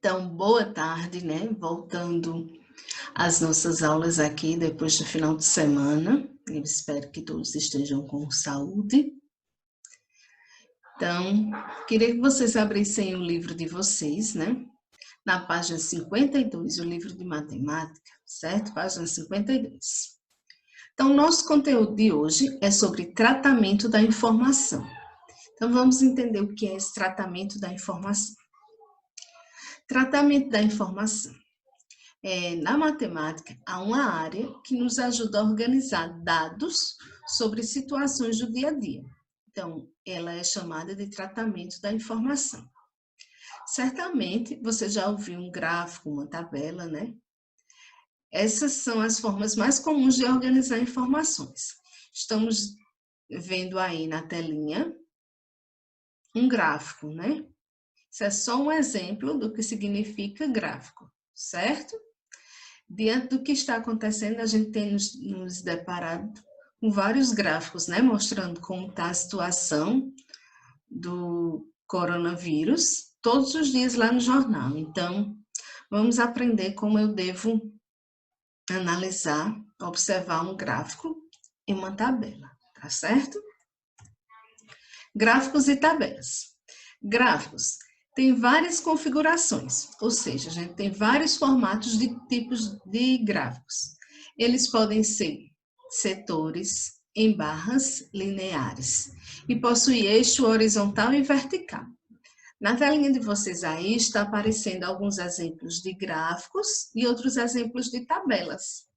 Então, boa tarde, né? Voltando às nossas aulas aqui depois do final de semana. Eu espero que todos estejam com saúde. Então, queria que vocês abrissem o livro de vocês, né? Na página 52, o livro de matemática, certo? Página 52. Então, nosso conteúdo de hoje é sobre tratamento da informação. Então, vamos entender o que é esse tratamento da informação. Tratamento da informação. Na matemática, há uma área que nos ajuda a organizar dados sobre situações do dia a dia. Então, ela é chamada de tratamento da informação. Certamente, você já ouviu um gráfico, uma tabela, né? Essas são as formas mais comuns de organizar informações. Estamos vendo aí na telinha um gráfico, né? Isso é só um exemplo do que significa gráfico, certo? Diante do que está acontecendo, a gente tem nos deparado com vários gráficos, né? Mostrando como está a situação do coronavírus, todos os dias lá no jornal. Então, vamos aprender como eu devo analisar, observar um gráfico e uma tabela, tá certo? Gráficos e tabelas. Gráficos tem várias configurações, ou seja, a gente tem vários formatos de tipos de gráficos. Eles podem ser setores, em barras lineares e possui eixo horizontal e vertical. Na telinha de vocês aí está aparecendo alguns exemplos de gráficos e outros exemplos de tabelas.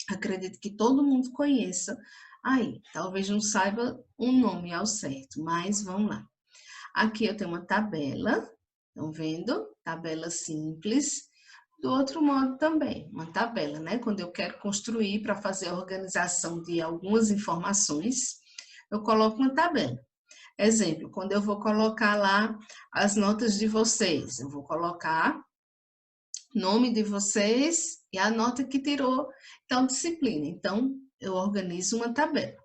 Acredito que todo mundo conheça aí, talvez não saiba um nome ao certo, mas vamos lá. Aqui eu tenho uma tabela, estão vendo? Tabela simples. Do outro modo também, uma tabela, né? Quando eu quero construir para fazer a organização de algumas informações, eu coloco uma tabela. Exemplo, quando eu vou colocar lá as notas de vocês, eu vou colocar nome de vocês e a nota que tirou tal disciplina. Então, eu organizo uma tabela.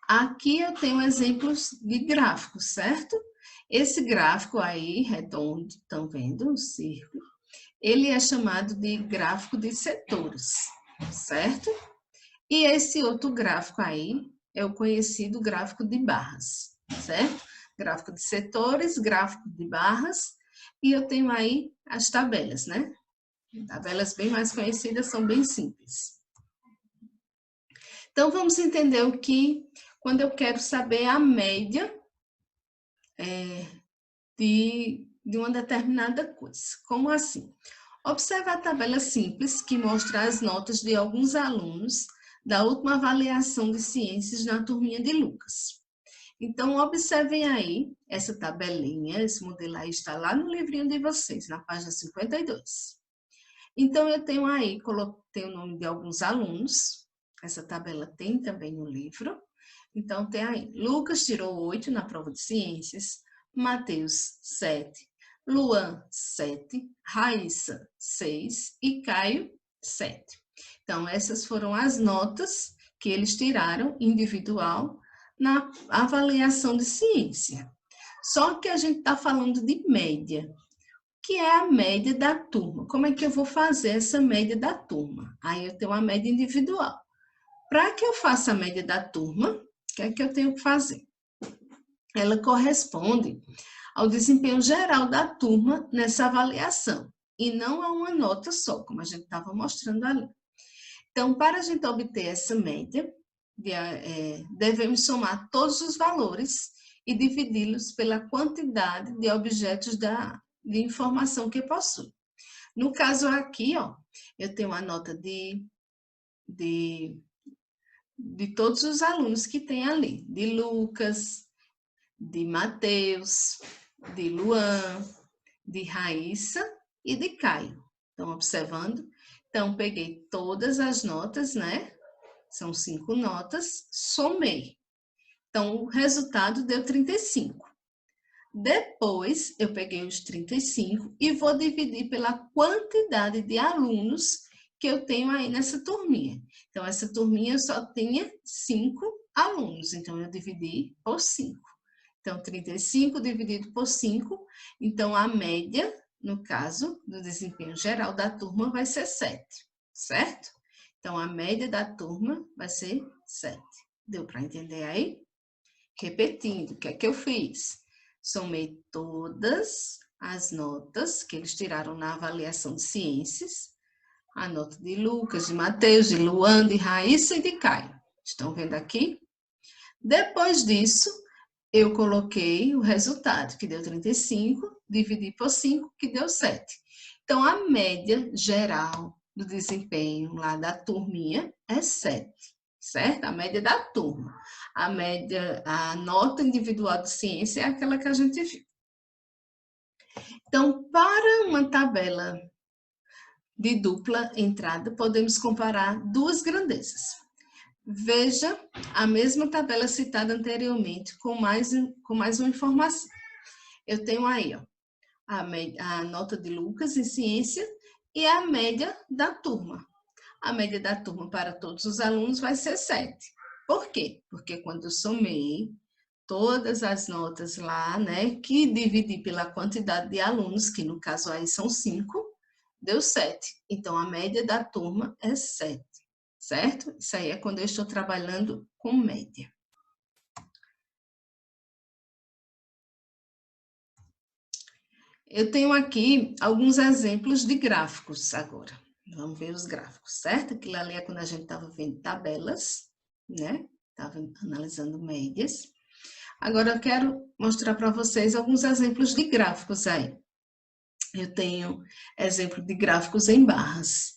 Aqui eu tenho exemplos de gráficos, certo? Esse gráfico aí, redondo, estão vendo o círculo? Ele é chamado de gráfico de setores, certo? E esse outro gráfico aí é o conhecido gráfico de barras, certo? Gráfico de setores, gráfico de barras, e eu tenho aí as tabelas, né? Tabelas bem mais conhecidas são bem simples. Então, vamos entender o que, quando eu quero saber a média de uma determinada coisa. Como assim? Observe a tabela simples que mostra as notas de alguns alunos da última avaliação de ciências na turminha de Lucas. Então, observem aí essa tabelinha, esse modelo aí está lá no livrinho de vocês, na página 52. Então, eu tenho aí, coloquei o nome de alguns alunos, essa tabela tem também no livro. Então, tem aí, Lucas tirou 8 na prova de ciências, Mateus 7, Luan 7, Raíssa 6 e Caio 7. Então, essas foram as notas que eles tiraram individual na avaliação de ciência. Só que a gente está falando de média, que é a média da turma. Como é que eu vou fazer essa média da turma? Aí eu tenho uma média individual. Para que eu faça a média da turma, o que é que eu tenho que fazer? Ela corresponde ao desempenho geral da turma nessa avaliação, e não a uma nota só, como a gente estava mostrando ali. Então, para a gente obter essa média, devemos somar todos os valores e dividi-los pela quantidade de objetos de informação que possui. No caso aqui, ó, eu tenho a nota de todos os alunos que tem ali, de Lucas, de Mateus, de Luan, de Raíssa e de Caio. Estão observando? Então, peguei todas as notas, né? São 5 notas, somei. Então, o resultado deu 35. Depois, eu peguei os 35 e vou dividir pela quantidade de alunos que eu tenho aí nessa turminha. Então, essa turminha só tinha 5 alunos, então eu dividi por 5. Então, 35 dividido por 5, então a média, no caso do desempenho geral da turma, vai ser 7, certo? Então, a média da turma vai ser 7. Deu para entender aí? Repetindo, o que é que eu fiz? Somei todas as notas que eles tiraram na avaliação de ciências, a nota de Lucas, de Mateus, de Luan, de Raíssa e de Caio. Estão vendo aqui? Depois disso, eu coloquei o resultado, que deu 35, dividi por 5, que deu 7. Então, a média geral do desempenho lá da turminha é 7, certo? A média da turma. A média, a nota individual de ciência é aquela que a gente viu. Então, para uma tabela de dupla entrada, podemos comparar duas grandezas. Veja a mesma tabela citada anteriormente, com mais uma informação. Eu tenho aí, ó, a nota de Lucas em ciência e a média da turma. A média da turma para todos os alunos vai ser 7. Por quê? Porque quando eu somei todas as notas lá, né, que dividi pela quantidade de alunos, que no caso aí são 5, deu 7. Então, a média da turma é 7, certo? Isso aí é quando eu estou trabalhando com média. Eu tenho aqui alguns exemplos de gráficos agora. Vamos ver os gráficos, certo? Aquilo ali é quando a gente estava vendo tabelas, né? Estava analisando médias. Agora eu quero mostrar para vocês alguns exemplos de gráficos aí. Eu tenho exemplo de gráficos em barras.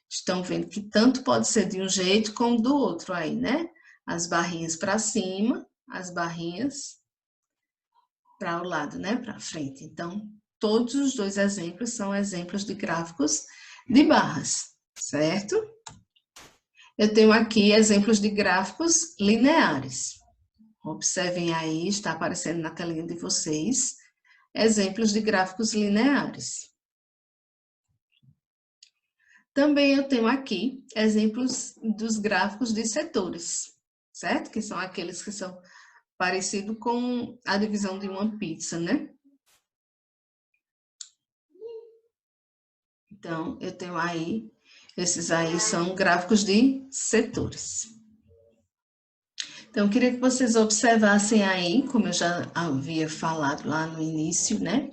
Estão vendo que tanto pode ser de um jeito como do outro aí, né? As barrinhas para cima, as barrinhas para o lado, né? Para frente. Então, todos os dois exemplos são exemplos de gráficos de barras, certo? Eu tenho aqui exemplos de gráficos lineares. Observem aí, está aparecendo na telinha de vocês, exemplos de gráficos lineares. Também eu tenho aqui exemplos dos gráficos de setores, certo? Que são aqueles que são parecidos com a divisão de uma pizza, né? Então, eu tenho aí, esses aí são gráficos de setores. Então, eu queria que vocês observassem aí, como eu já havia falado lá no início, né?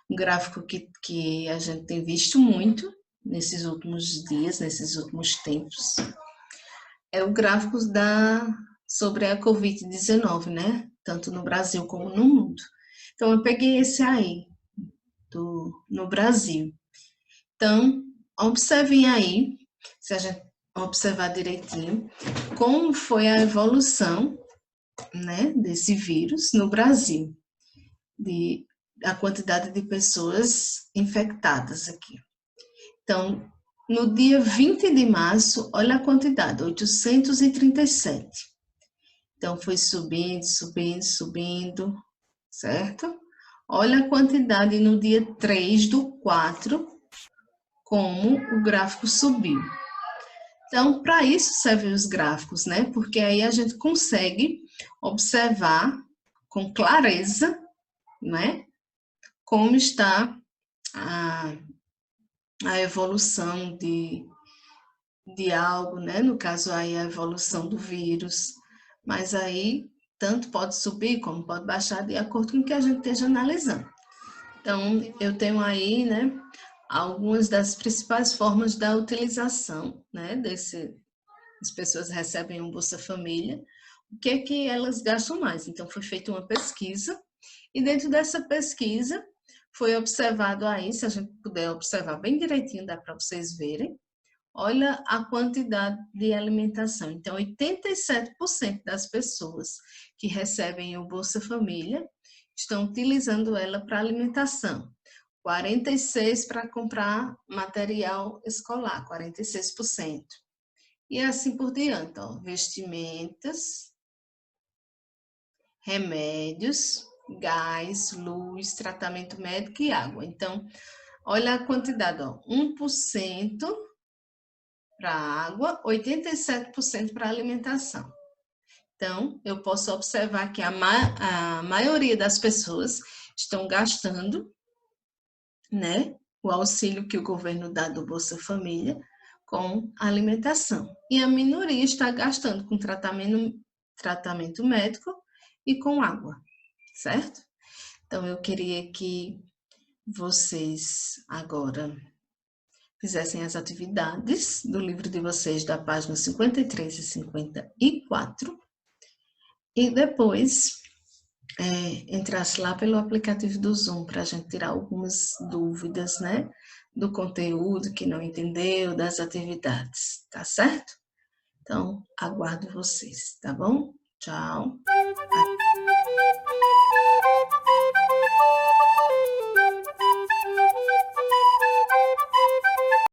Um gráfico que a gente tem visto muito nesses últimos dias, nesses últimos tempos, é o gráfico sobre a Covid-19, né? Tanto no Brasil como no mundo. Então, eu peguei esse aí, no Brasil. Então, observem aí, se a gente observar direitinho, como foi a evolução, né, desse vírus no Brasil, a quantidade de pessoas infectadas aqui. Então, no dia 20 de março, olha a quantidade, 837. Então, foi subindo, subindo, subindo, certo? Olha a quantidade no dia 3/4, como o gráfico subiu. Então, para isso servem os gráficos, né? Porque aí a gente consegue observar com clareza, né? Como está a evolução de algo, né? No caso aí a evolução do vírus, mas aí tanto pode subir como pode baixar de acordo com o que a gente esteja analisando. Então, eu tenho aí, né, algumas das principais formas da utilização, né, as pessoas recebem um Bolsa Família, o que é que elas gastam mais. Então, foi feita uma pesquisa, e dentro dessa pesquisa, foi observado aí, se a gente puder observar bem direitinho, dá para vocês verem, olha a quantidade de alimentação. Então, 87% das pessoas que recebem o Bolsa Família estão utilizando ela para alimentação. 46% para comprar material escolar, 46%. E assim por diante, ó, vestimentas, remédios, gás, luz, tratamento médico e água. Então, olha a quantidade, ó, 1% para água, 87% para alimentação. Então, eu posso observar que a maioria das pessoas estão gastando, né, o auxílio que o governo dá do Bolsa Família com alimentação. E a minoria está gastando com tratamento médico e com água, certo? Então, eu queria que vocês agora fizessem as atividades do livro de vocês, da página 53 e 54, e depois entrasse lá pelo aplicativo do Zoom para a gente tirar algumas dúvidas, né? Do conteúdo que não entendeu, das atividades, tá certo? Então, aguardo vocês, tá bom? Tchau.